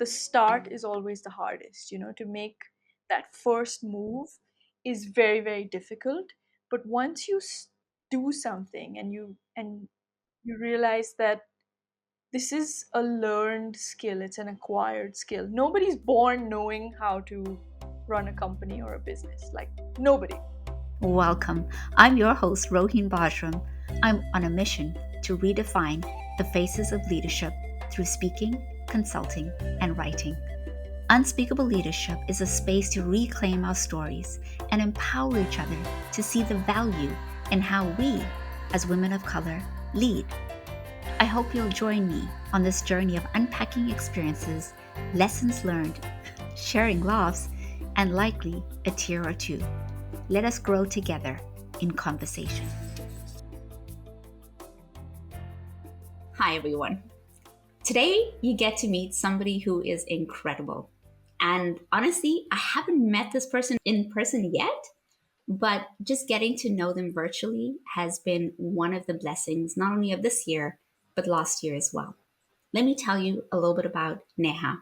the start is always the hardest. To make that first move is very, very difficult. But once you do something and you realize that this is a learned skill, it's an acquired skill. Nobody's born knowing how to run a company or a business. Like, nobody. Welcome. I'm your host, Rohin Bajram. I'm on a mission to redefine the faces of leadership through speaking, consulting, and writing. Unspeakable Leadership is a space to reclaim our stories and empower each other to see the value in how we, as women of color, lead. I hope you'll join me on this journey of unpacking experiences, lessons learned, sharing laughs, and likely a tear or two. Let us grow together in conversation. Hi, everyone. Today, you get to meet somebody who is incredible. And honestly, I haven't met this person in person yet, but just getting to know them virtually has been one of the blessings, not only of this year, but last year as well. Let me tell you a little bit about Neha.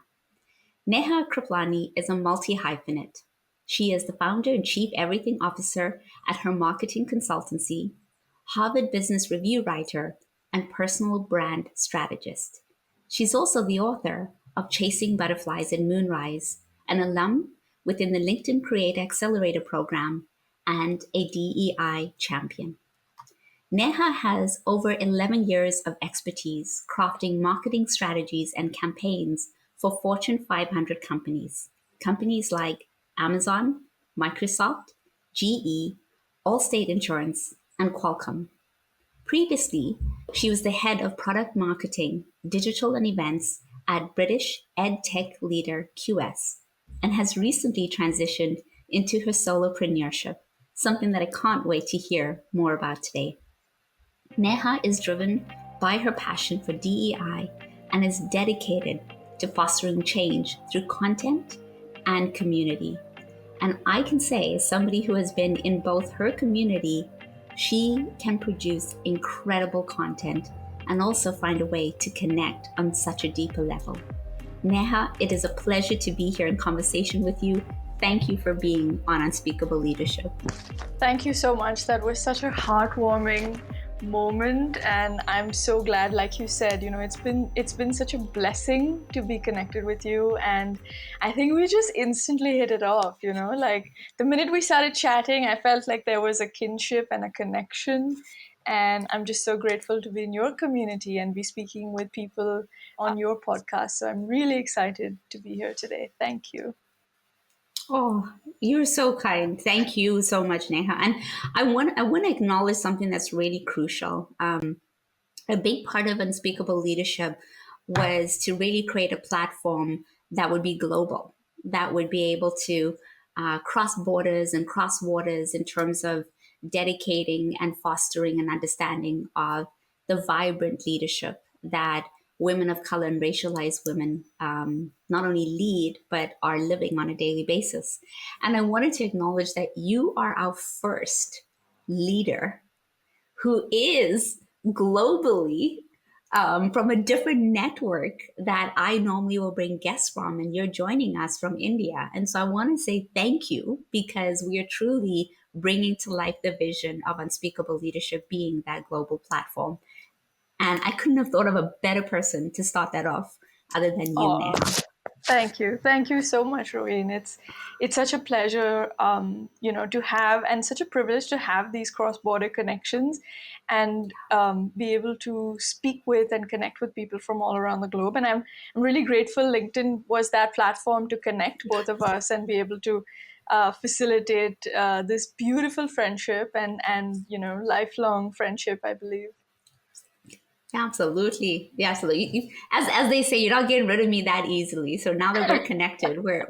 Neha Kirpalani is a multi-hyphenate. She is the founder and chief everything officer at her marketing consultancy, Harvard Business Review writer, and personal brand strategist. She's also the author of Chasing Butterflies and Moonrise, an alum within the LinkedIn Create Accelerator program, and a DEI champion. Neha has over 11 years of expertise crafting marketing strategies and campaigns for Fortune 500 companies. Companies like Amazon, Microsoft, GE, Allstate Insurance, and Qualcomm. Previously, she was the head of product marketing, digital and events at British EdTech leader QS, and has recently transitioned into her solopreneurship, something that I can't wait to hear more about today. Neha is driven by her passion for DEI and is dedicated to fostering change through content and community. And I can say, as somebody who has been in both her community, she can produce incredible content and also find a way to connect on such a deeper level. Neha, it is a pleasure to be here in conversation with you. Thank you for being on Unspeakable Leadership. Thank you so much. That was such a heartwarming moment, and I'm so glad. Like you said, it's been such a blessing to be connected with you, and I think we just instantly hit it off. Like the minute we started chatting, I felt like there was a kinship and a connection, and I'm just so grateful to be in your community and be speaking with people on your podcast. So I'm really excited to be here today. Thank you. Oh, you're so kind. Thank you so much, Neha. And I want to acknowledge something that's really crucial. A big part of Unspeakable Leadership was to really create a platform that would be global, that would be able to cross borders and cross waters in terms of dedicating and fostering an understanding of the vibrant leadership that women of color and racialized women not only lead, but are living on a daily basis. And I wanted to acknowledge that you are our first leader who is globally from a different network that I normally will bring guests from, and you're joining us from India. And so I want to say thank you, because we are truly bringing to life the vision of Unspeakable Leadership being that global platform. And I couldn't have thought of a better person to start that off other than you, Oh, Neha. thank you so much, Roheen. It's such a pleasure, to have, and such a privilege to have these cross-border connections, and be able to speak with and connect with people from all around the globe. And I'm really grateful. LinkedIn was that platform to connect both of us and be able to facilitate this beautiful friendship and lifelong friendship, I believe. Absolutely. Yeah, absolutely. As they say, you're not getting rid of me that easily. So now that we're connected, we're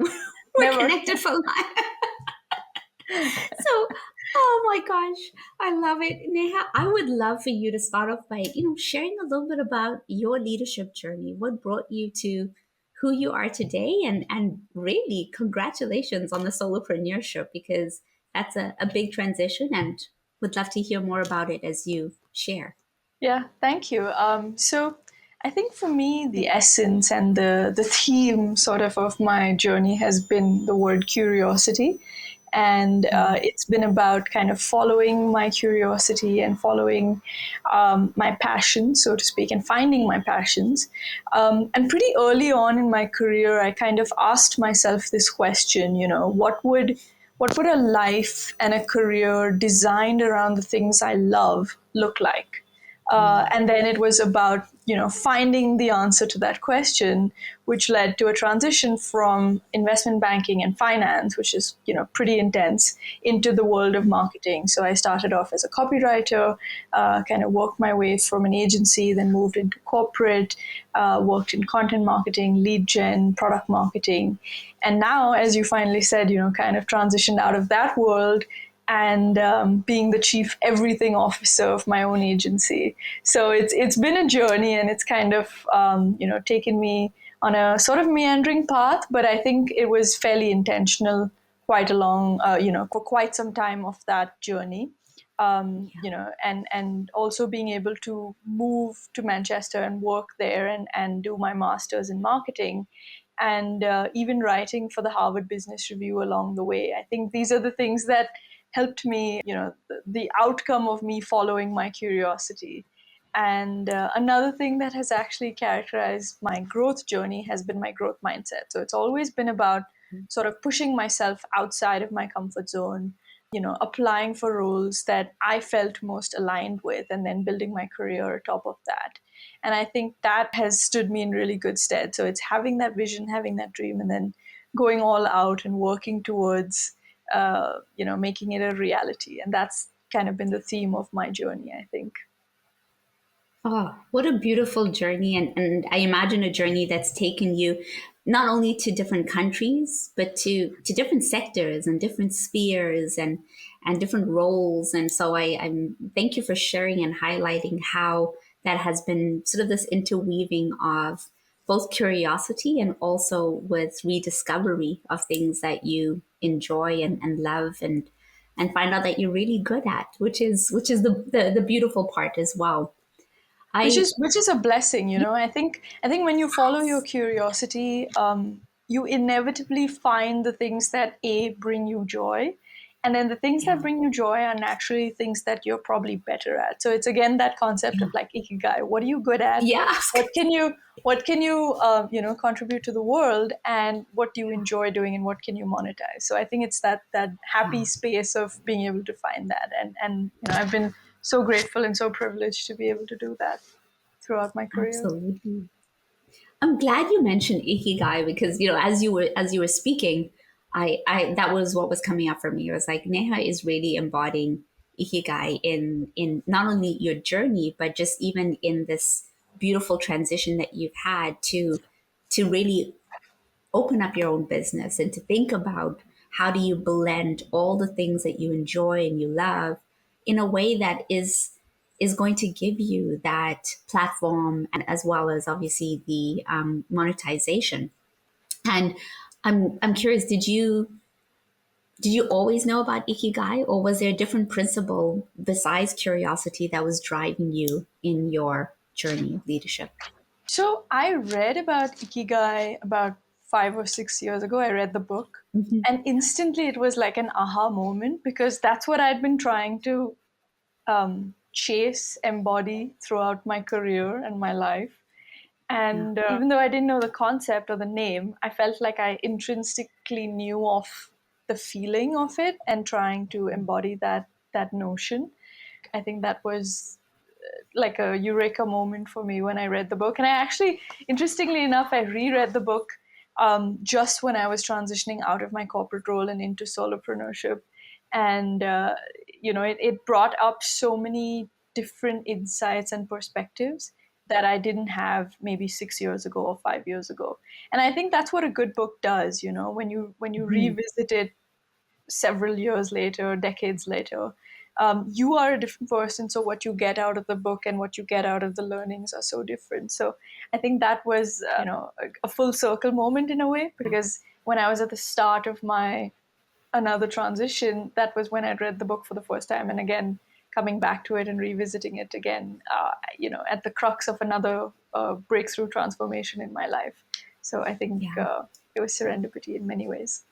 Never. connected for life. So, oh my gosh, I love it. Neha, I would love for you to start off by, sharing a little bit about your leadership journey. What brought you to who you are today? And really, congratulations on the solopreneurship, because that's a big transition, and would love to hear more about it as you share. Yeah, thank you. So I think for me, the essence and the theme sort of my journey has been the word curiosity. And it's been about kind of following my curiosity and following my passion, so to speak, and finding my passions. And pretty early on in my career, I kind of asked myself this question, what would a life and a career designed around the things I love look like? And then it was about finding the answer to that question, which led to a transition from investment banking and finance, which is pretty intense, into the world of marketing. So I started off as a copywriter, kind of worked my way from an agency, then moved into corporate, worked in content marketing, lead gen, product marketing, and now, as you finally said, kind of transitioned out of that world and being the chief everything officer of my own agency. So it's been a journey, and it's kind of taken me on a sort of meandering path, but I think it was fairly intentional quite along, for quite some time of that journey. And also being able to move to Manchester and work there and do my master's in marketing, and even writing for the Harvard Business Review along the way. I think these are the things that helped me, the outcome of me following my curiosity. And another thing that has actually characterized my growth journey has been my growth mindset. So it's always been about sort of pushing myself outside of my comfort zone, applying for roles that I felt most aligned with, and then building my career atop of that. And I think that has stood me in really good stead. So it's having that vision, having that dream, and then going all out and working towards, making it a reality. And that's kind of been the theme of my journey, I think. Oh, what a beautiful journey. And I imagine a journey that's taken you not only to different countries, but to different sectors and different spheres and different roles. And so I'm thank you for sharing and highlighting how that has been sort of this interweaving of both curiosity and also with rediscovery of things that you enjoy and love and find out that you're really good at, which is the beautiful part as well. which I is which is a blessing. I think when you follow your curiosity, you inevitably find the things that bring you joy, and then the things that yeah, bring you joy are naturally things that you're probably better at. So it's again that concept of yeah, like ikigai. What are you good at? yeah, What can you contribute to the world, and what do you enjoy doing, and what can you monetize? So I think it's that happy space of being able to find that, and I've been so grateful and so privileged to be able to do that throughout my career. absolutely. I'm glad you mentioned ikigai because as you were speaking, I that was what was coming up for me. It was like Neha is really embodying ikigai in not only your journey but just even in this beautiful transition that you've had to really open up your own business and to think about how do you blend all the things that you enjoy and you love in a way that is going to give you that platform and as well as obviously the monetization. And I'm curious, did you always know about ikigai, or was there a different principle besides curiosity that was driving you in your journey of leadership? So I read about Ikigai about 5 or 6 years ago. I read the book, Hmm. and instantly it was like an aha moment, because that's what I'd been trying to chase, embody throughout my career and my life. Yeah, And even though I didn't know the concept or the name, I felt like I intrinsically knew of the feeling of it and trying to embody that notion. I think that was like a eureka moment for me when I read the book. And I actually, interestingly enough, I reread the book just when I was transitioning out of my corporate role and into solopreneurship. And, it brought up so many different insights and perspectives that I didn't have maybe 6 years ago or 5 years ago. And I think that's what a good book does, when you revisit it several years later, decades later, you are a different person. So what you get out of the book and what you get out of the learnings are so different. So I think that was, a full circle moment in a way, because when I was at the start of my another transition, that was when I read the book for the first time. And again, coming back to it and revisiting it again, at the crux of another breakthrough transformation in my life. So I think Yeah, it was serendipity in many ways.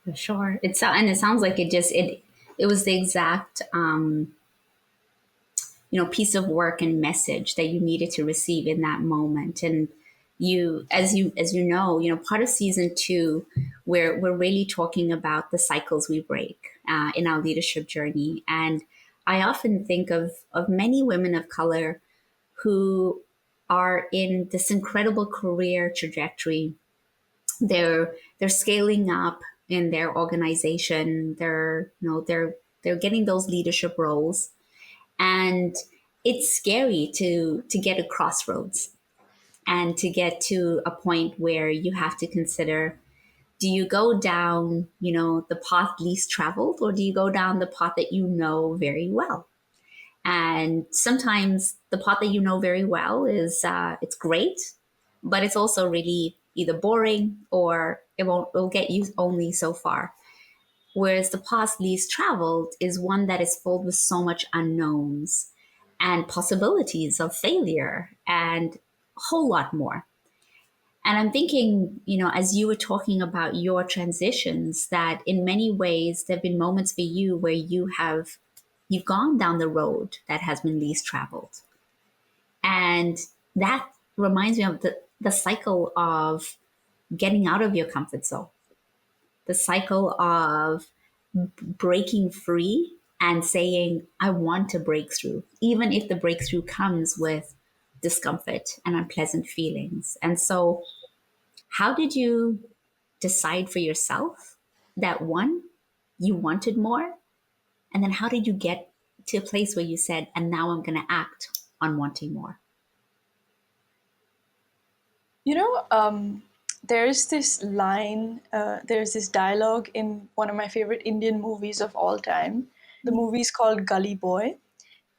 for sure. And it sounds like it was the exact piece of work and message that you needed to receive in that moment. And you know, part of season two, where we're really talking about the cycles we break in our leadership journey. And I often think of many women of color who are in this incredible career trajectory. They're scaling up in their organization. They're getting those leadership roles, and it's scary to get a crossroads and to get to a point where you have to consider, do you go down the path least traveled, or do you go down the path that you know very well? And sometimes the path that you know very well is it's great, but it's also really either boring, or it'll get you only so far. Whereas the path least traveled is one that is filled with so much unknowns and possibilities of failure and a whole lot more. And I'm thinking, as you were talking about your transitions, that in many ways there have been moments for you where you've gone down the road that has been least traveled. And that reminds me of the cycle of getting out of your comfort zone, the cycle of breaking free and saying, I want to break through, even if the breakthrough comes with discomfort and unpleasant feelings. And so, how did you decide for yourself that one, you wanted more? And then, how did you get to a place where you said, and now I'm going to act on wanting more? You know, there's this dialogue in one of my favorite Indian movies of all time. The movie is called Gully Boy.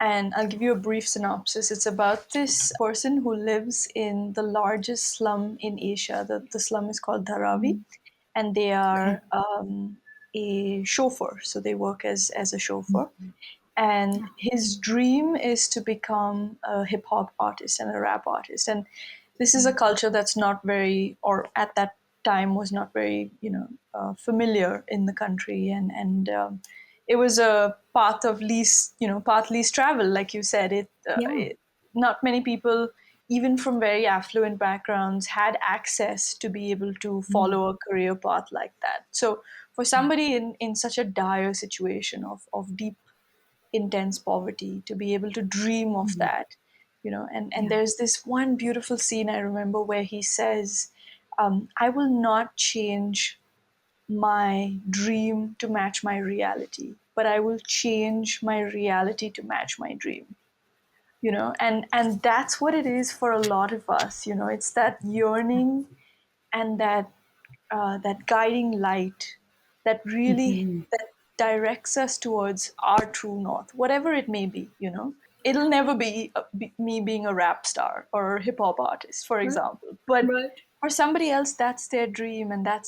And I'll give you a brief synopsis. It's about this person who lives in the largest slum in Asia. The slum is called Dharavi, and they Okay. are a chauffeur. So they work as a chauffeur. And his dream is to become a hip hop artist and a rap artist. And this is a culture that's not very, or at that time was not very, familiar in the country. And it was a path of least, path least travel, like you said. Yeah. Not many people, even from very affluent backgrounds, had access to be able to follow a career path like that. So for somebody in such a dire situation of deep intense poverty to be able to dream of that, and Yeah. there's this one beautiful scene I remember where he says, I will not change my dream to match my reality, but I will change my reality to match my dream. And that's what it is for a lot of us. It's that yearning and that guiding light that really that directs us towards our true north, whatever it may be. It'll never be, me being a rap star or a hip hop artist, for Right. example, but Right. for somebody else, that's their dream, and Yeah.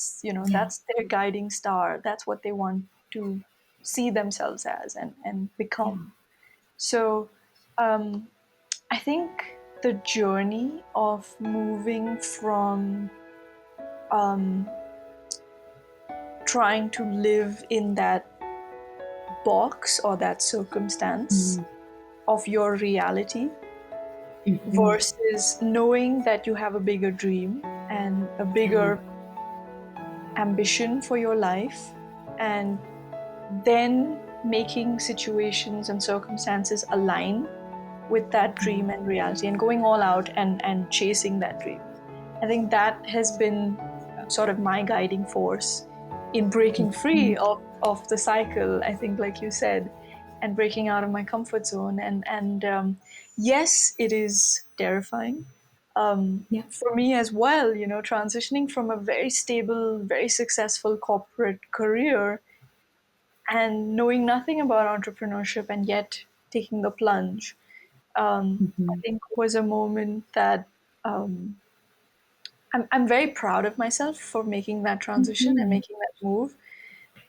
that's their guiding star. That's what they want to see themselves as and Yeah. become. So um, I think the journey of moving from um, trying to live in that box or that circumstance of your reality versus knowing that you have a bigger dream and a Yeah. bigger ambition for your life, and then making situations and circumstances align with that dream and reality and going all out and chasing that dream. I think that has been sort of my guiding force in breaking free of the cycle, I think, like you said, and breaking out of my comfort zone. And yes, it is terrifying. Yeah. For me as well, transitioning from a very stable, very successful corporate career and knowing nothing about entrepreneurship and yet taking the plunge, I think was a moment that um, I'm very proud of myself for making that transition and making that move,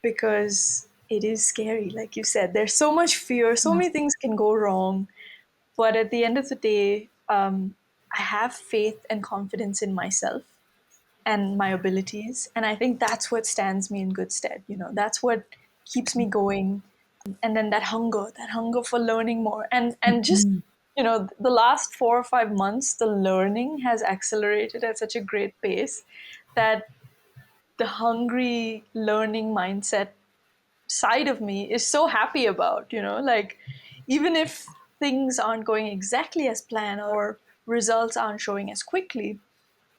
because it is scary, like you said. There's so much fear, so Yeah. many things can go wrong. But at the end of the day, I have faith and confidence in myself and my abilities. And I think that's what stands me in good stead. That's what keeps me going. And then that hunger for learning more. And just, Mhm. the last 4 or 5 months, the learning has accelerated at such a great pace that the hungry learning mindset side of me is so happy about, like even if things aren't going exactly as planned or results aren't showing as quickly,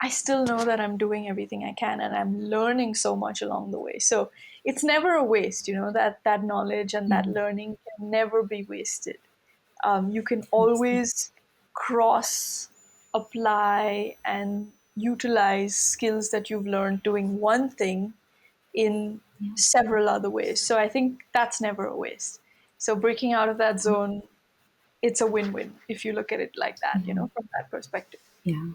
I still know that I'm doing everything I can and I'm learning so much along the way. So it's never a waste, that knowledge and that Yeah. learning can never be wasted. You can Absolutely. always cross apply and utilize skills that you've learned doing one thing in Yeah. several other ways. So I think that's never a waste. So breaking out of that zone, it's a win-win if you look at it like that, Yeah. from that perspective. Yeah.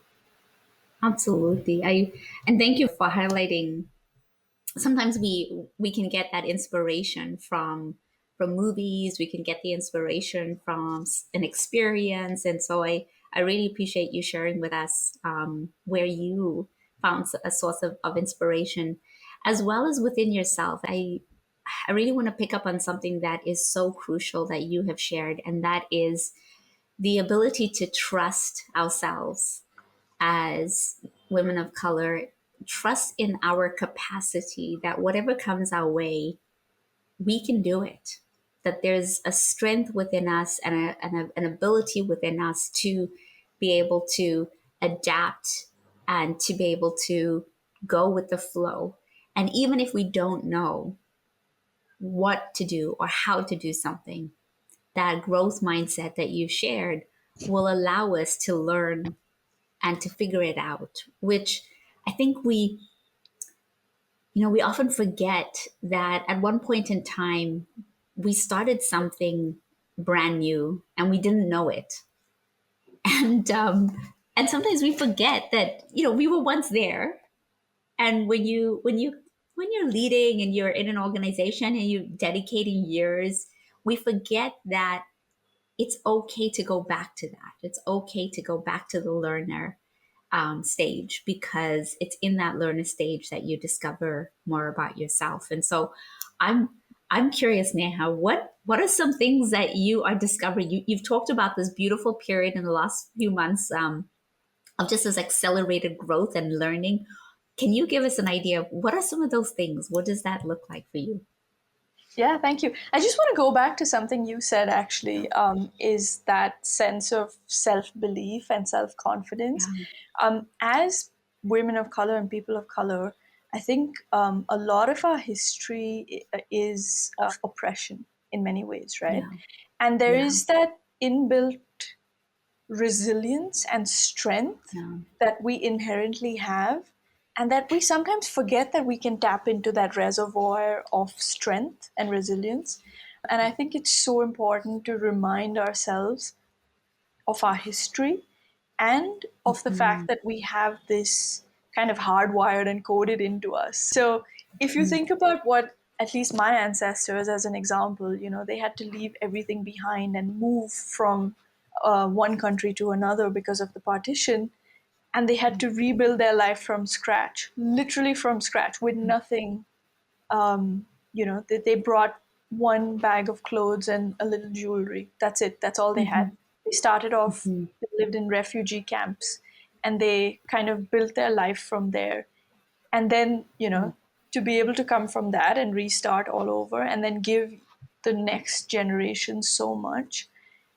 Absolutely. I and thank you for highlighting. Sometimes we can get that inspiration from movies. We can get the inspiration from an experience, and so I really appreciate you sharing with us where you found a source of inspiration, as well as within yourself. I really want to pick up on something that is so crucial that you have shared, and that is the ability to trust ourselves as women of color, trust in our capacity that whatever comes our way, we can do it. That there's a strength within us and an ability within us to be able to adapt and to be able to go with the flow. And even if we don't know what to do or how to do something, that growth mindset that you shared will allow us to learn and to figure it out, which I think we often forget that at one point in time, we started something brand new and we didn't know it. And sometimes we forget that, we were once there. And when you're leading and you're in an organization and you're dedicating years, we forget that it's okay to go back to that. It's okay to go back to the learner stage, because it's in that learner stage that you discover more about yourself. And so I'm I'm curious, Neha, what are some things that you are discovering? You've talked about this beautiful period in the last few months of just this accelerated growth and learning. Can you give us an idea of what are some of those things? What does that look like for you? Yeah, thank you. I just want to go back to something you said actually, is that sense of self belief and self confidence. Yeah, As women of color and people of color, I think a lot of our history is of oppression in many ways, right? yeah, And there yeah, is that inbuilt resilience and strength yeah. that we inherently have, and that we sometimes forget that we can tap into that reservoir of strength and resilience. And I think it's so important to remind ourselves of our history and of the fact Mhm, that we have this kind of hardwired and coded into us. So if you mhm, think about what at least my ancestors, as an example, they had to leave everything behind and move from one country to another because of the partition, and they had to rebuild their life from scratch, literally from scratch, with nothing. They brought one bag of clothes and a little jewelry. That's it. That's all they had. mhm, They started off, mhm, they lived in refugee camps, and they kind of built their life from there. And then, to be able to come from that and restart all over and then give the next generation so much,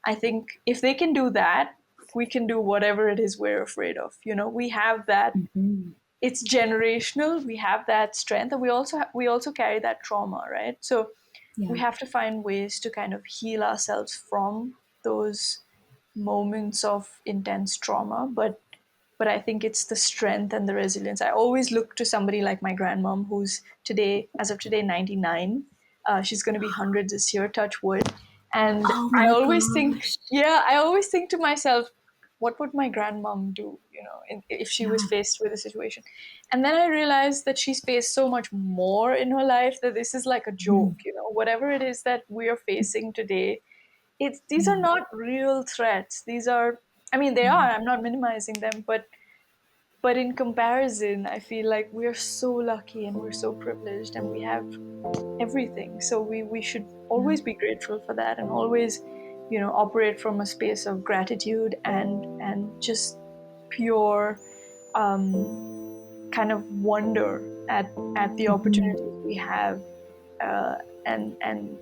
I think if they can do that, we can do whatever it is we're afraid of. We have that. mhm. It's generational. We have that strength, and we also carry that trauma, right? So we Yeah. have to find ways to kind of heal ourselves from those moments of intense trauma. But I think it's the strength and the resilience. I always look to somebody like my grandmom, who's today, as of today, 99. She's going to be 100 this year, touch wood. And Oh I my always think, gosh. yeah, I always think to myself, what would my grandmom do, if she was Yeah. faced with a situation? And then I realized that she's faced so much more in her life that this is like a Mhm. joke. whatever it is that we are facing today, these are Yeah. not real threats. These are, I mean, they are. I'm not minimizing them, but in comparison, I feel like we're so lucky and we're so privileged and we have everything. So we should always be grateful for that and always, operate from a space of gratitude and just pure kind of wonder at the Mhm. opportunities we have, uh, and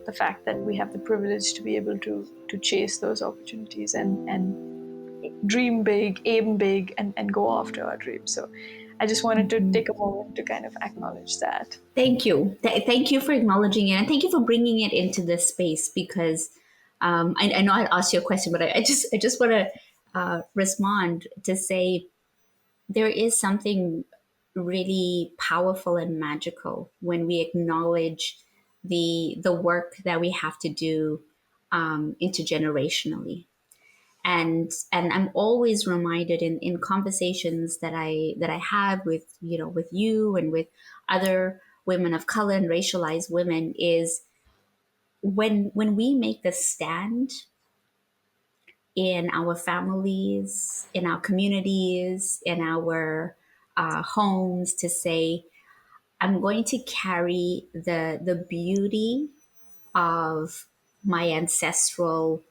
the fact that we have the privilege to be able to chase those opportunities and dream big, aim big, and go after our dreams. So I just wanted to take a moment to kind of acknowledge that. Thank you. Thank you for acknowledging it, and thank you for bringing it into this space because I know I asked you a question, but I just want to respond to say there is something really powerful and magical when we acknowledge the work that we have to do intergenerationally. And I'm always reminded in conversations that I have with with you and with other women of color and racialized women is when we make the stand in our families, in our communities, in our homes to say, I'm going to carry the beauty of my ancestral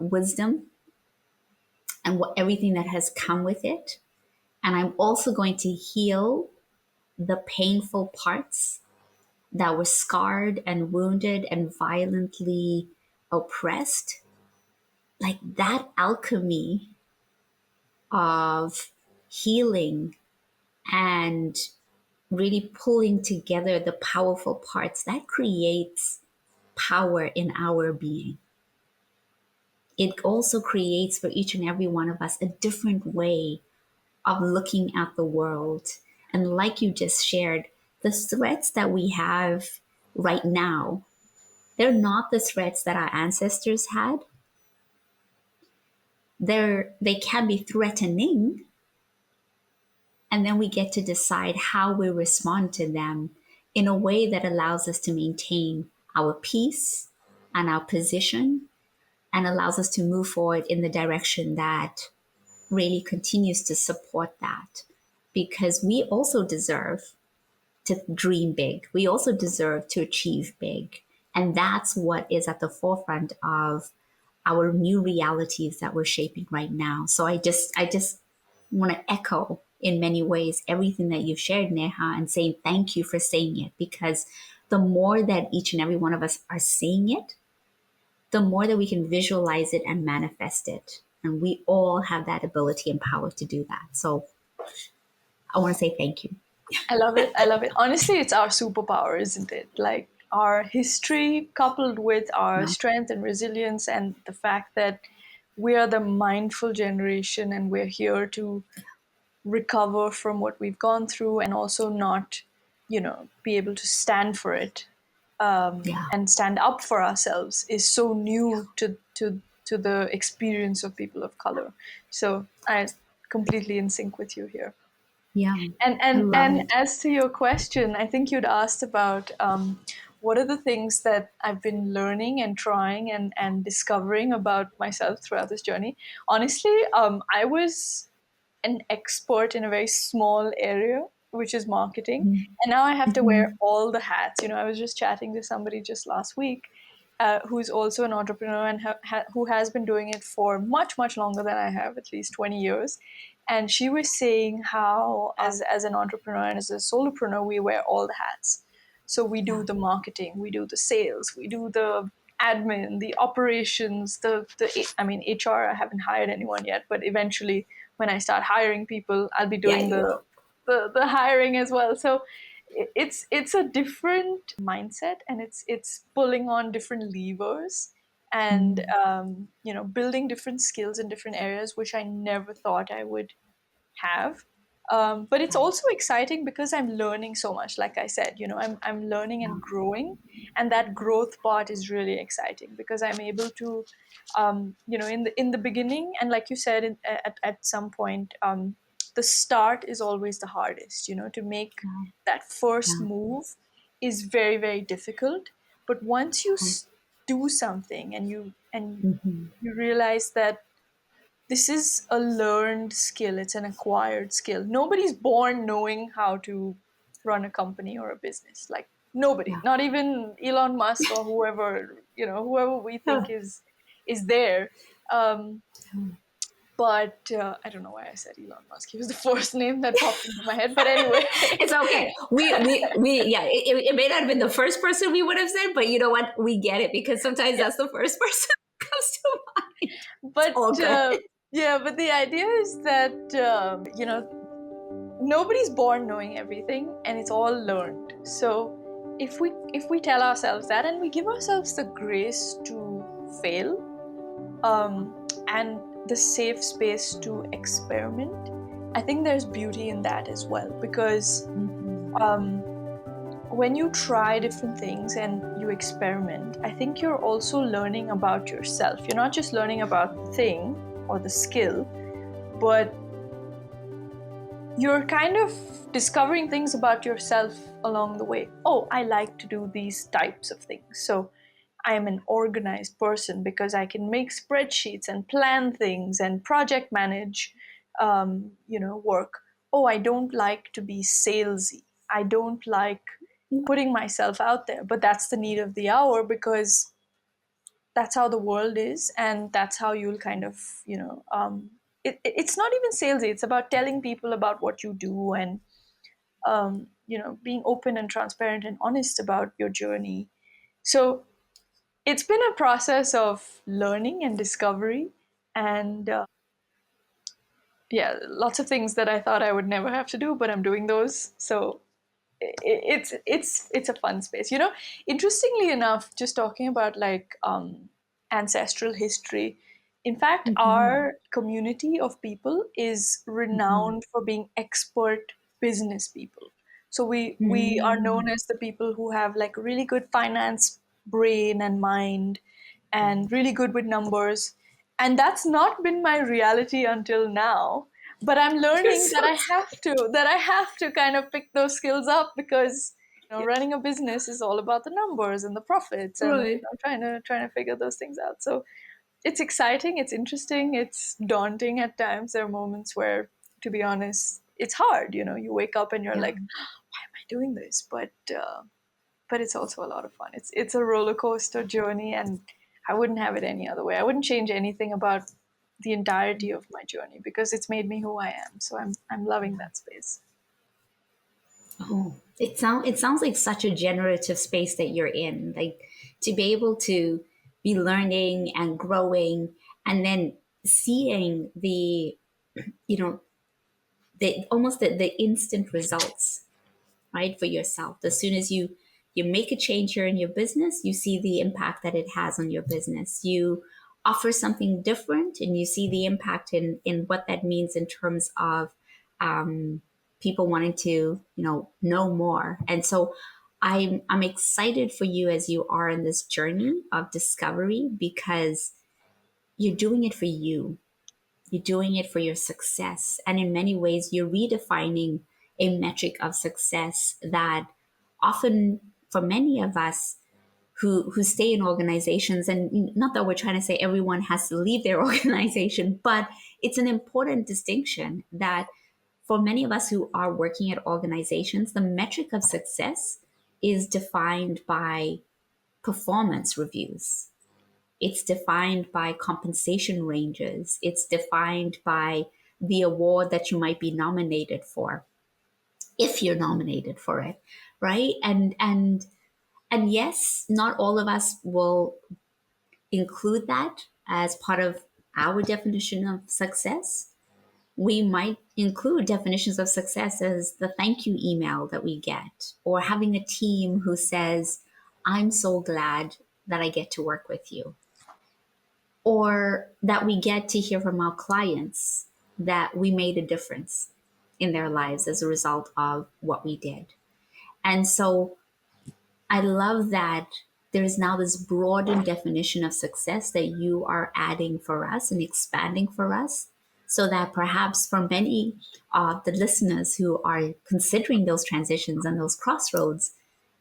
wisdom and what everything that has come with it. And I'm also going to heal the painful parts that were scarred and wounded and violently oppressed. Like that alchemy of healing and really pulling together the powerful parts that creates power in our being. It also creates for each and every one of us a different way of looking at the world. And like you just shared, the threats that we have right now, they're not the threats that our ancestors had. They can be threatening, and then we get to decide how we respond to them in a way that allows us to maintain our peace and our position and allows us to move forward in the direction that really continues to support that because we also deserve to dream big. We also deserve to achieve big. And that's what is at the forefront of our new realities that we're shaping right now. So I just want to echo in many ways everything that you've shared, Neha, and saying thank you for saying it because the more that each and every one of us are saying it, the more that we can visualize it and manifest it. And we all have that ability and power to do that. So I want to say thank you. I love it. I love it. Honestly, it's our superpower, isn't it? Like our history coupled with our Yeah. strength and resilience, and the fact that we are the mindful generation and we're here to recover from what we've gone through and also not, be able to stand for it, Yeah. and stand up for ourselves is so new to the experience of people of color. So I completely in sync with you here. Yeah. And I and love and it. as to your question, I think you'd asked about what are the things that I've been learning and trying and discovering about myself throughout this journey. Honestly, I was an expert in a very small area, which is marketing. And now I have to wear Mhm. all the hats. I was just chatting to somebody just last week, who's also an entrepreneur and who has been doing it for much, much longer than I have, at least 20 years. And she was saying how, as an entrepreneur and as a solopreneur, we wear all the hats. So we do Yeah. the marketing, we do the sales, we do the admin, the operations, I mean, HR, I haven't hired anyone yet, but eventually when I start hiring people, I'll be Yeah, doing you the will. the hiring as well. So it's a different mindset, and it's pulling on different levers and Mm. building different skills in different areas, which I never thought I would have. But it's Yeah. also exciting because I'm learning so much. Like I said, I'm learning Yeah. and growing, and that growth part is really exciting because I'm able to, in the beginning, and like you said, at some point, the start is always the hardest. To make Yeah. that first Yeah. move is very very difficult. But once you do something and Mhm. you realize that this is a learned skill, it's an acquired skill. Nobody's born knowing how to run a company or a business. Like nobody, Yeah. not even Elon Musk or whoever, whoever we think Huh. is there. Um, but I don't know why I said Elon Musk. He was the first name that popped into my head. But anyway, It's okay. We yeah, it may not have been the first person we would have said, but you know what? We get it because sometimes yeah. that's the first person that comes to mind. It's But all good. yeah, but the idea is that nobody's born knowing everything, and it's all learned. So if we tell ourselves that, and we give ourselves the grace to fail, and the safe space to experiment, I think there's beauty in that as well. Because Mhm. um, when you try different things and you experiment, I think you're also learning about yourself. You're not just learning about the thing or the skill, but you're kind of discovering things about yourself along the way. Oh, I like to do these types of things. So I'm an organized person because I can make spreadsheets and plan things and project manage, work. Oh, I don't like to be salesy. I don't like putting myself out there, but that's the need of the hour because that's how the world is, and that's how you'll kind of, it's not even salesy. It's about telling people about what you do, and being open and transparent and honest about your journey. So it's been a process of learning and discovery, and yeah, lots of things that I thought I would never have to do, but I'm doing those. So it's a fun space. Interestingly enough, just talking about like ancestral history. In fact, Mhm. our community of people is Mhm. renowned for being expert business people. So we are Mhm. known as the people who have like really good finance brain and mind, and really good with numbers. And that's not been my reality until now, but I'm You're learning so that I have to kind of pick those skills up, because running a business is all about the numbers and the profits, and right. trying to figure those things out. So it's exciting, it's interesting, it's daunting at times. There are moments where, to be honest, it's hard. You wake up and you're Yeah. like, why am I doing this? But it's also a lot of fun. It's a roller coaster journey, and I wouldn't have it any other way. I wouldn't change anything about the entirety of my journey because it's made me who I am. So I'm loving that space. Oh, it sounds like such a generative space that you're in. Like to be able to be learning and growing and then seeing you know, the instant results, right, for yourself. As soon as you make a change here in your business, you see the impact that it has on your business. You offer something different, and you see the impact in what that means in terms of people wanting to know more. And so I'm excited for you as you are in this journey of discovery because you're doing it for you. You're doing it for your success. And in many ways, you're redefining a metric of success that often, for many of us who stay in organizations, and not that we're trying to say everyone has to leave their organization, but it's an important distinction that for many of us who are working at organizations, the metric of success is defined by performance reviews. It's defined by compensation ranges. It's defined by the award that you might be nominated for, if you're nominated for it, right? And yes, not all of us will include that as part of our definition of success. We might include definitions of success as the thank you email that we get, or having a team who says, I'm so glad that I get to work with you, or that we get to hear from our clients that we made a difference in their lives as a result of what we did. And so I love that there is now this broadened definition of success that you are adding for us and expanding for us, so that perhaps for many of the listeners who are considering those transitions and those crossroads,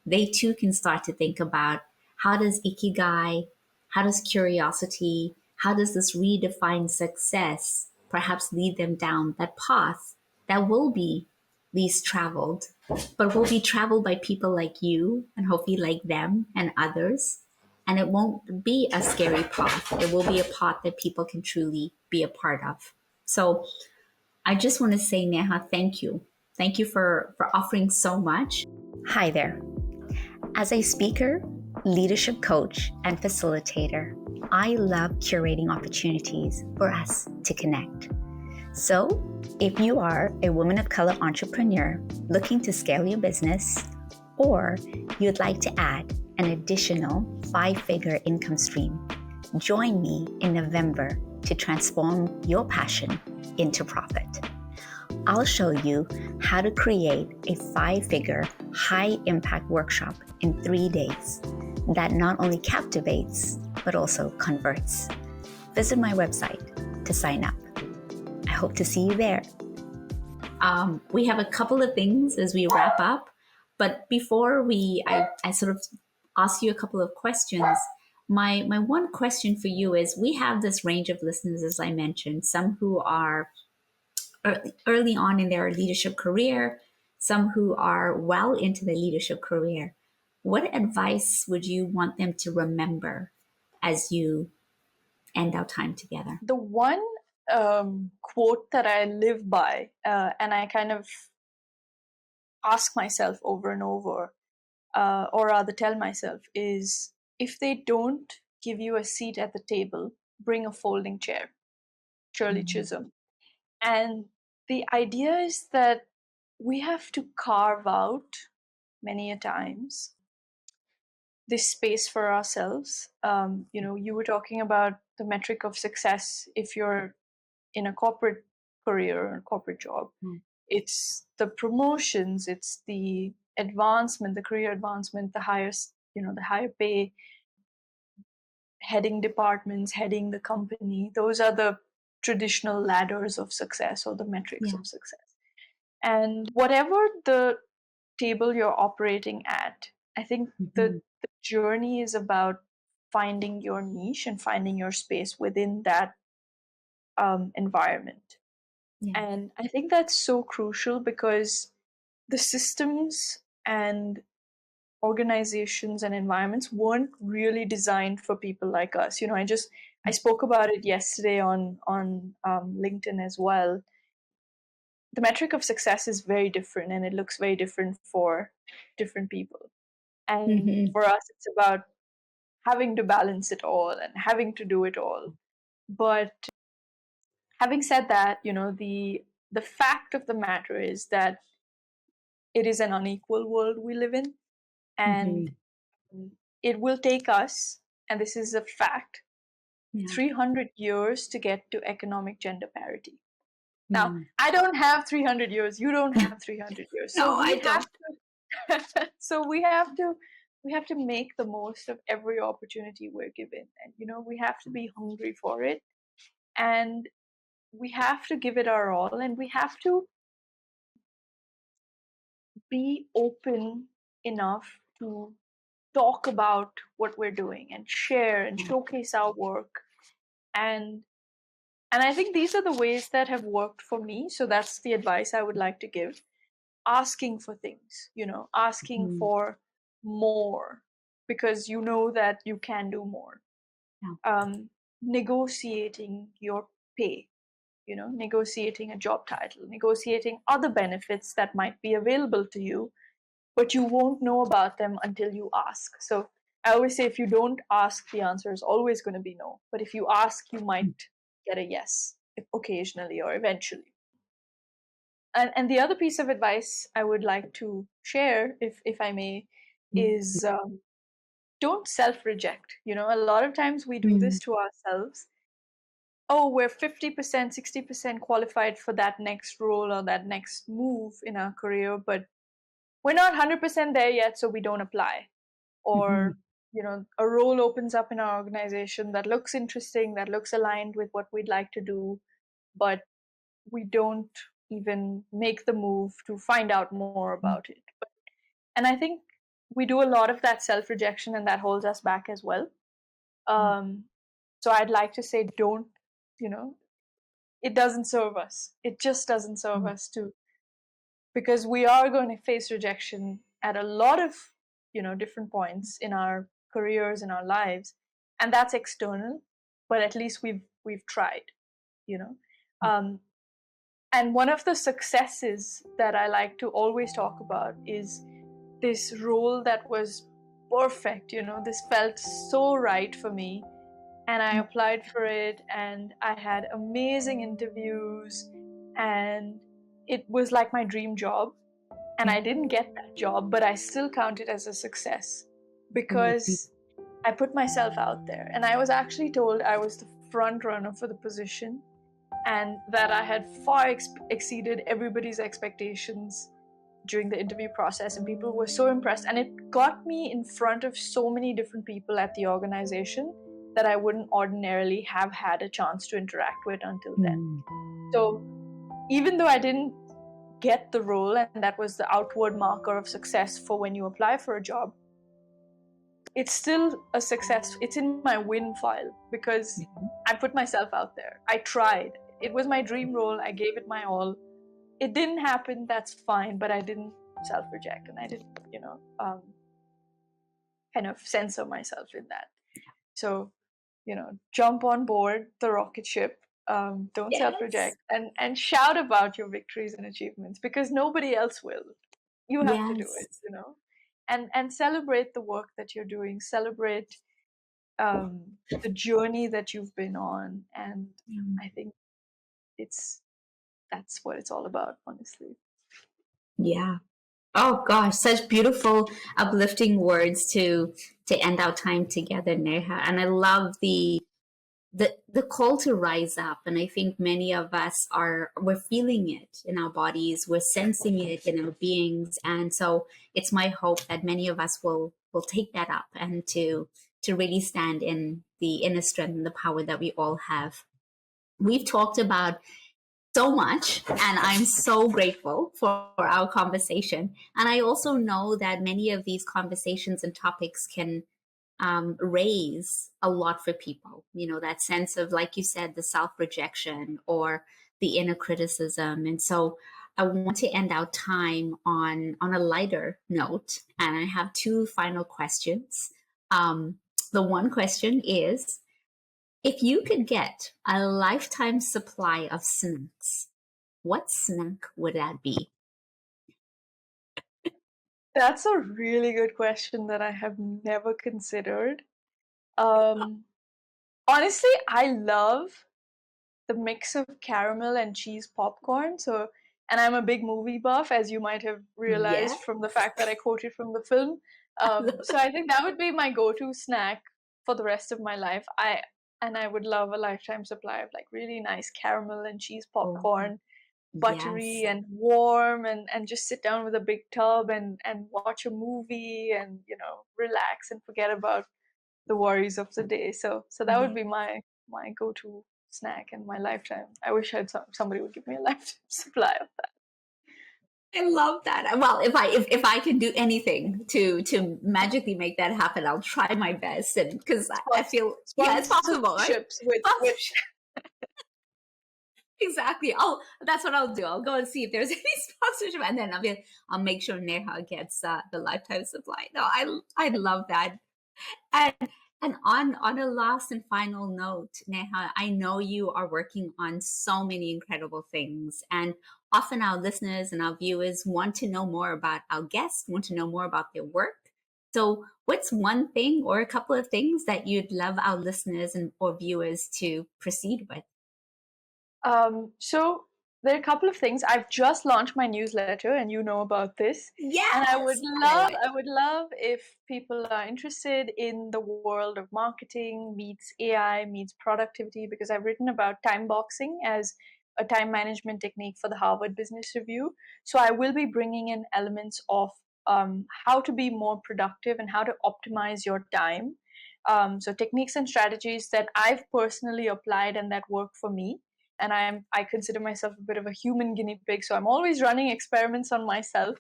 they too can start to think about how does Ikigai, how does curiosity, how does this redefine success perhaps lead them down that path that will be least traveled, but will be traveled by people like you and hopefully like them and others. And it won't be a scary path. It will be a path that people can truly be a part of. So I just want to say, Neha, thank you. Thank you for offering so much. Hi there. As a speaker, leadership coach, and facilitator, I love curating opportunities for us to connect. So, if you are a woman of color entrepreneur looking to scale your business, or you'd like to add an additional 5-figure income stream, join me in November to transform your passion into profit. I'll show you how to create a 5-figure high impact workshop in 3 days that not only captivates, but also converts. Visit my website to sign up. I hope to see you there. We have a couple of things as we wrap up, but before I sort of ask you a couple of questions. My one question for you is, we have this range of listeners, as I mentioned, some who are early on in their leadership career, some who are well into their leadership career. What advice would you want them to remember as you end our time together? The one quote that I live by, and I kind of ask myself over and over, or rather tell myself, is if they don't give you a seat at the table, bring a folding chair. Shirley Mm-hmm. Chisholm. And the idea is that we have to carve out many a times this space for ourselves. You were talking about the metric of success if you're in a corporate career or a corporate job. It's the promotions, it's the advancement, the career advancement, the highest, the higher pay, heading departments, heading the company. Those are the traditional ladders of success or the metrics Yeah. of success. And whatever the table you're operating at, I think Mm-hmm. the journey is about finding your niche and finding your space within that environment. Yeah. And I think that's so crucial because the systems and organizations and environments weren't really designed for people like us. I spoke about it yesterday on LinkedIn as well. The metric of success is very different and it looks very different for different people. And Mm-hmm. for us, it's about having to balance it all and having to do it all. But having said that, the fact of the matter is that it is an unequal world we live in, Mm-hmm. and it will take us, and this is a fact, Yeah. 300 years to get to economic gender parity. Now, Mm. I don't have 300 years, you don't have 300 years. So No, we I have don't. to so we have to make the most of every opportunity we're given, and we have to be hungry for it, and we have to give it our all, and we have to be open enough to talk about what we're doing and share and showcase our work. And and I think these are the ways that have worked for me, so that's the advice I would like to give. Asking for things, asking Mm. for more, because you know that you can do more. Yeah. Negotiating your pay, negotiating a job title, negotiating other benefits that might be available to you, but you won't know about them until you ask. So I always say, if you don't ask, the answer is always going to be no. But if you ask, you might get a yes, occasionally or eventually. And the other piece of advice I would like to share, if I may, is don't self reject. A lot of times we do Mm. this to ourselves. Oh, we're 50%, 60% qualified for that next role or that next move in our career, but we're not 100% there yet, so we don't apply. Mm-hmm. Or, a role opens up in our organization that looks interesting, that looks aligned with what we'd like to do, but we don't even make the move to find out more about it. And I think we do a lot of that self rejection, and that holds us back as well. Mm, Um, so I'd like to say, don't, you know, it doesn't serve us. It just doesn't serve mm, us to, because we are going to face rejection at a lot of, different points in our careers, in our lives, and that's external. But at least we've tried, you know. mm, Um, and one of the successes that I like to always talk about is this role that was perfect. This felt so right for me, and I mm, applied for it, and I had amazing interviews, and it was like my dream job. And mm. I didn't get that job, but I still count it as a success Amazing. because I put myself out there, and I was actually told I was the front runner for the position, and that I had far exceeded everybody's expectations during the interview process, and people were so impressed, and it got me in front of so many different people at the organization that I wouldn't ordinarily have had a chance to interact with until then. Mm, So even though I didn't get the role, and that was the outward marker of success for when you apply for a job, it's still a success. It's in my win file because mhm. I put myself out there. I tried. It was my dream role. I gave it my all. It didn't happen. That's fine. But I didn't self reject, and I didn't, kind of censor myself in that. So, jump on board the rocket ship. Don't self Yes. reject, and shout about your victories and achievements because nobody else will. You have to do Yes. it, and celebrate the work that you're doing. Celebrate the journey that you've been on, and Mm. I think it's that's what it's all about, honestly. Yeah. Oh gosh, such beautiful, uplifting words to end our time together, Neha. And I love the call to rise up. And I think many of us we're feeling it in our bodies, we're sensing it in our beings. And so it's my hope that many of us will take that up and to really stand in the inner strength and the power that we all have. We've talked about so much, and I'm so grateful for our conversation. And I also know that many of these conversations and topics can raise a lot for people. You know, that sense of, like you said, the self rejection or the inner criticism. And so I want to end our time on a lighter note. And I have two final questions. The one question is, if you could get a lifetime supply of snacks, what snack would that be? That's a really good question that I have never considered. Um, Honestly, I love the mix of caramel and cheese popcorn. So, and I'm a big movie buff, as you might have Yeah, realized from the fact that I quoted from the film. I love So I think that would be my go-to snack for the rest of my life. I would love a lifetime supply of like really nice caramel and cheese oh, popcorn, buttery yes. and warm, and just sit down with a big tub and watch a movie and relax and forget about the worries of the day. So that would Yeah. be my go-to snack in my lifetime. I wish I had somebody would give me a lifetime supply of that. I love that. Well, if I can do anything to magically make that happen, I'll try my best. And because I feel, yeah, it's possible, right? Sponsorships with Exactly. Oh, that's what I'll do. I'll go and see if there's any sponsorship, and then I'll make sure Neha gets the lifetime supply. No, I love that. And and on a last and final note, Neha, I know you are working on so many incredible things, and often our listeners and our viewers want to know more about our guests, want to know more about their work. So, what's one thing or a couple of things that you'd love our listeners and or viewers to proceed with? So there are a couple of things. I've just launched my newsletter, and you know about this. And Yes, I love it. I would love if people are interested in the world of marketing meets AI meets productivity, because I've written about time boxing as a time management technique for the Harvard Business Review. So I will be bringing in elements of how to be more productive and how to optimize your time. So techniques and strategies that I've personally applied and that work for me, and I consider myself a bit of a human guinea pig, so I'm always running experiments on myself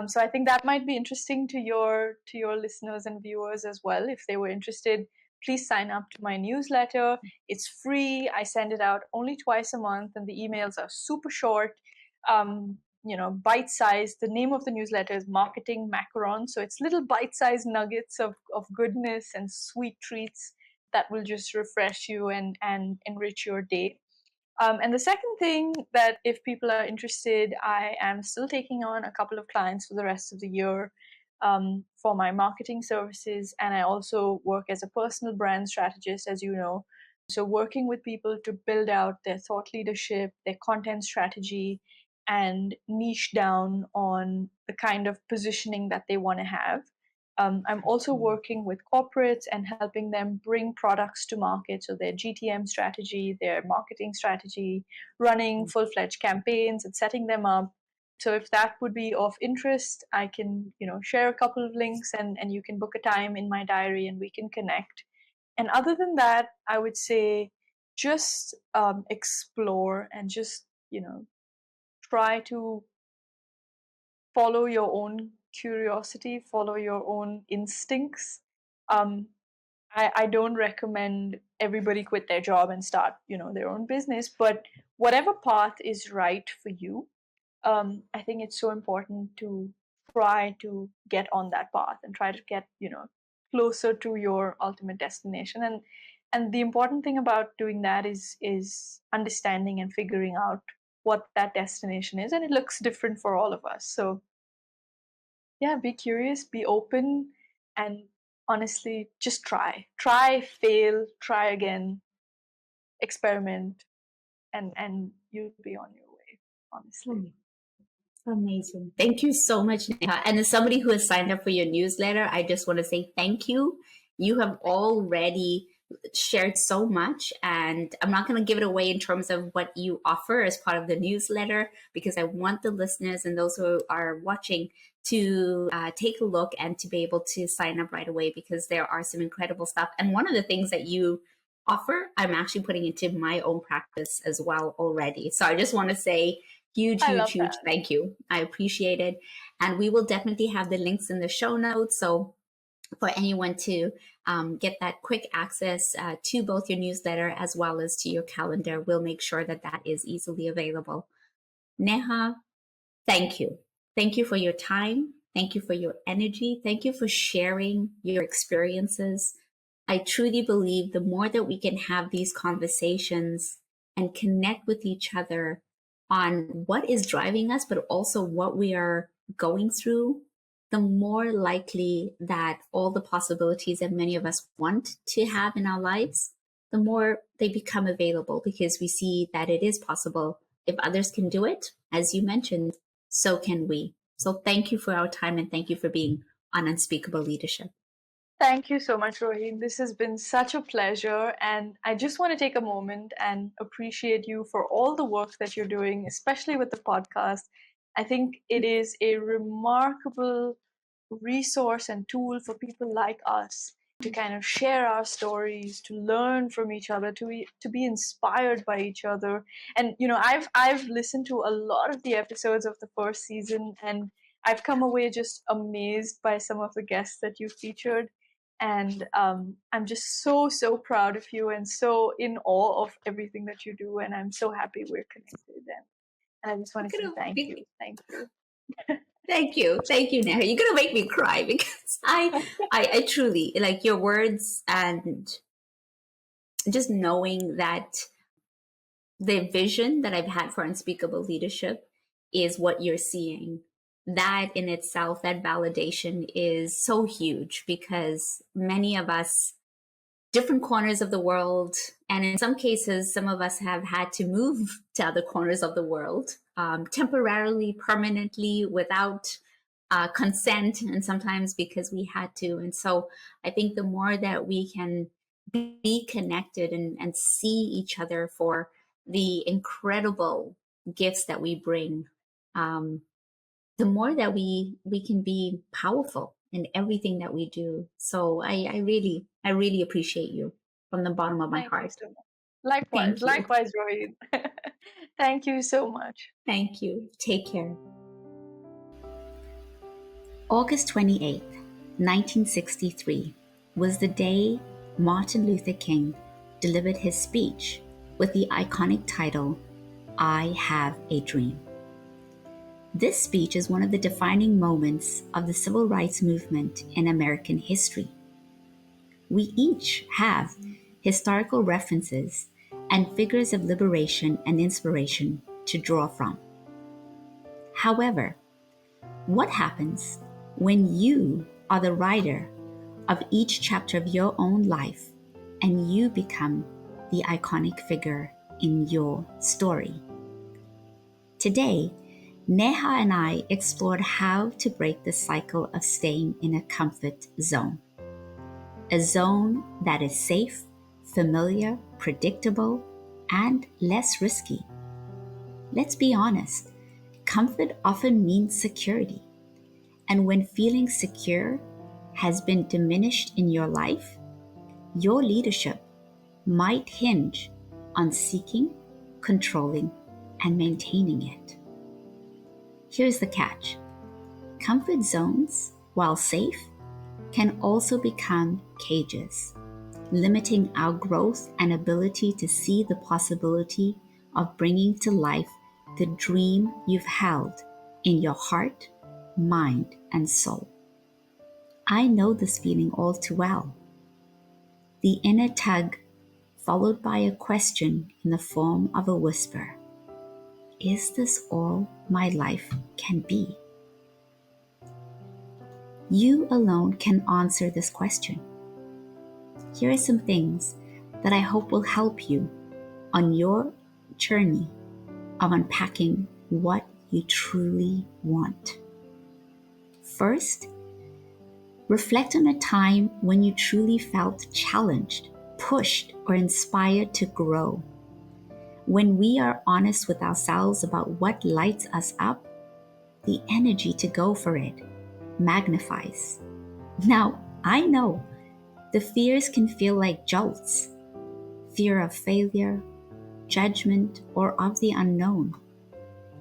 So I think that might be interesting to your listeners and viewers as well. If they were interested, please sign up to my newsletter. It's free. I send it out only twice a month, and the emails are super short. Bite-sized. The name of the newsletter is Marketing Macaron. So it's little bite-sized nuggets of goodness and sweet treats that will just refresh you and enrich your day. And the second thing that if people are interested, I am still taking on a couple of clients for the rest of the year for my marketing services. And I also work as a personal brand strategist, as you know. So, working with people to build out their thought leadership, their content strategy, and niche down on the kind of positioning that they want to have. I'm also working with corporates and helping them bring products to market. So their GTM strategy, their marketing strategy, running full-fledged campaigns and setting them up. So if that would be of interest, I can, share a couple of links and you can book a time in my diary and we can connect. And other than that, I would say just explore and just, try to follow your own curiosity, follow your own instincts. Um, I don't recommend everybody quit their job and start, their own business, but whatever path is right for you, I think it's so important to try to get on that path and try to get, closer to your ultimate destination. And the important thing about doing that is understanding and figuring out what that destination is, and it looks different for all of us. So yeah, be curious, be open, and honestly, just try, fail, try again, experiment, and you'll be on your way, honestly. Amazing. Thank you so much, Neha. And as somebody who has signed up for your newsletter, I just want to say thank you. You have already shared so much, and I'm not going to give it away in terms of what you offer as part of the newsletter because I want the listeners and those who are watching to take a look and to be able to sign up right away because there are some incredible stuff. And one of the things that you offer, I'm actually putting into my own practice as well already. So I just want to say huge, I huge, love huge that. thank you. I appreciate it. And we will definitely have the links in the show notes. So for anyone to get that quick access to both your newsletter as well as to your calendar, we'll make sure that that is easily available. Neha, thank you. Thank you for your time. Thank you for your energy. Thank you for sharing your experiences. I truly believe the more that we can have these conversations and connect with each other on what is driving us, but also what we are going through, the more likely that all the possibilities that many of us want to have in our lives, the more they become available because we see that it is possible. If others can do it, as you mentioned, so can we. So thank you for our time and thank you for being on Unspeakable Leadership. Thank you so much, Rohit. This has been such a pleasure. And I just want to take a moment and appreciate you for all the work that you're doing, especially with the podcast. I think it is a remarkable resource and tool for people like us to kind of share our stories, to learn from each other, to be inspired by each other. And I've listened to a lot of the episodes of the first season, and I've come away just amazed by some of the guests that you featured. And I'm just so proud of you and so in awe of everything that you do. And I'm so happy we're connected. And I just want to say thank you. Thank you, Neha. You're gonna make me cry because I truly like your words and just knowing that the vision that I've had for Unspeakable Leadership is what you're seeing. That in itself, that validation is so huge because many of us, different corners of the world, and in some cases, some of us have had to move to other corners of the world temporarily, permanently, without consent, and sometimes because we had to. And so I think the more that we can be connected and see each other for the incredible gifts that we bring, the more that we can be powerful in everything that we do. So I really appreciate you from the bottom of my Thank you heart. so much. Likewise, Thank you. likewise, Rohit. Thank you so much. Thank you. Take care. August 28th, 1963 was the day Martin Luther King delivered his speech with the iconic title, I Have a Dream. This speech is one of the defining moments of the civil rights movement in American history. We each have historical references and figures of liberation and inspiration to draw from. However, what happens when you are the writer of each chapter of your own life and you become the iconic figure in your story? Today, Neha and I explored how to break the cycle of staying in a comfort zone. A zone that is safe, familiar, predictable, and less risky. Let's be honest, comfort often means security. And when feeling secure has been diminished in your life, your leadership might hinge on seeking, controlling, and maintaining it. Here's the catch. Comfort zones, while safe, can also become cages, limiting our growth and ability to see the possibility of bringing to life the dream you've held in your heart, mind, and soul. I know this feeling all too well. The inner tug, followed by a question in the form of a whisper. Is this all my life can be? You alone can answer this question. Here are some things that I hope will help you on your journey of unpacking what you truly want. First, reflect on a time when you truly felt challenged, pushed, or inspired to grow. When we are honest with ourselves about what lights us up, the energy to go for it magnifies. Now, I know the fears can feel like jolts. Fear of failure, judgment, or of the unknown.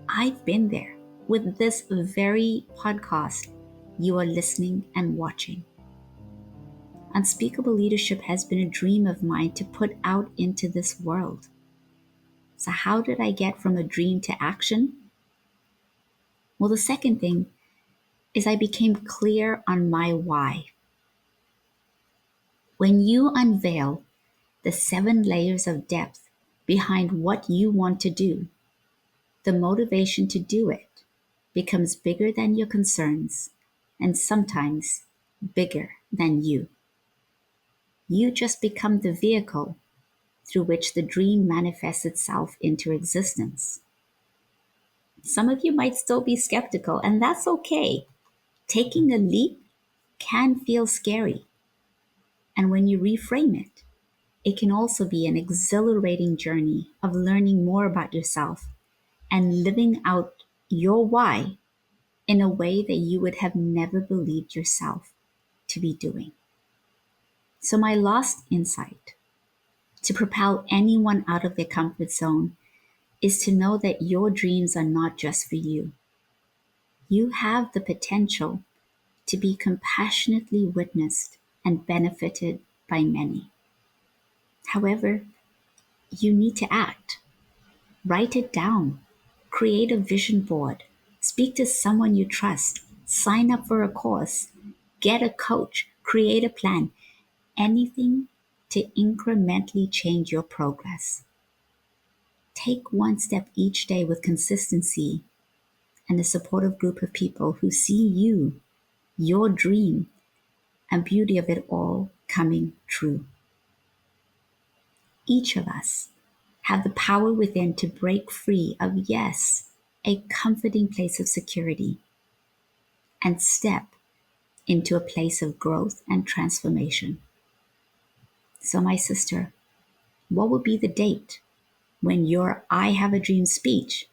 I've been there with this very podcast you are listening and watching. Unspeakable leadership has been a dream of mine to put out into this world. So how did I get from a dream to action? Well, the second thing is I became clear on my why. When you unveil the 7 layers of depth behind what you want to do, the motivation to do it becomes bigger than your concerns and sometimes bigger than you. You just become the vehicle through which the dream manifests itself into existence. Some of you might still be skeptical, and that's okay. Taking a leap can feel scary. And when you reframe it, it can also be an exhilarating journey of learning more about yourself and living out your why in a way that you would have never believed yourself to be doing. So my last insight to propel anyone out of their comfort zone is to know that your dreams are not just for you. You have the potential to be compassionately witnessed and benefited by many. However, you need to act. Write it down. Create a vision board. Speak to someone you trust. Sign up for a course. Get a coach. Create a plan. Anything to incrementally change your progress. Take one step each day with consistency and a supportive group of people who see you, your dream, and beauty of it all coming true. Each of us have the power within to break free of, yes, a comforting place of security and step into a place of growth and transformation. So, my sister, what will be the date when your I Have a Dream speech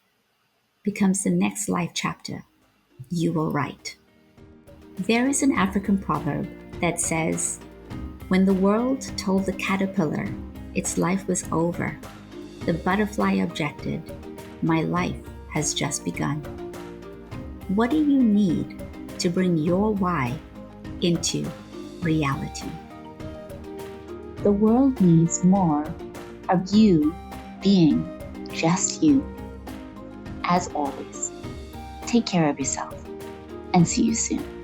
becomes the next life chapter you will write? There is an African proverb that says, when the world told the caterpillar its life was over, the butterfly objected, my life has just begun. What do you need to bring your why into reality. The world needs more of you being just you. As always, take care of yourself and see you soon.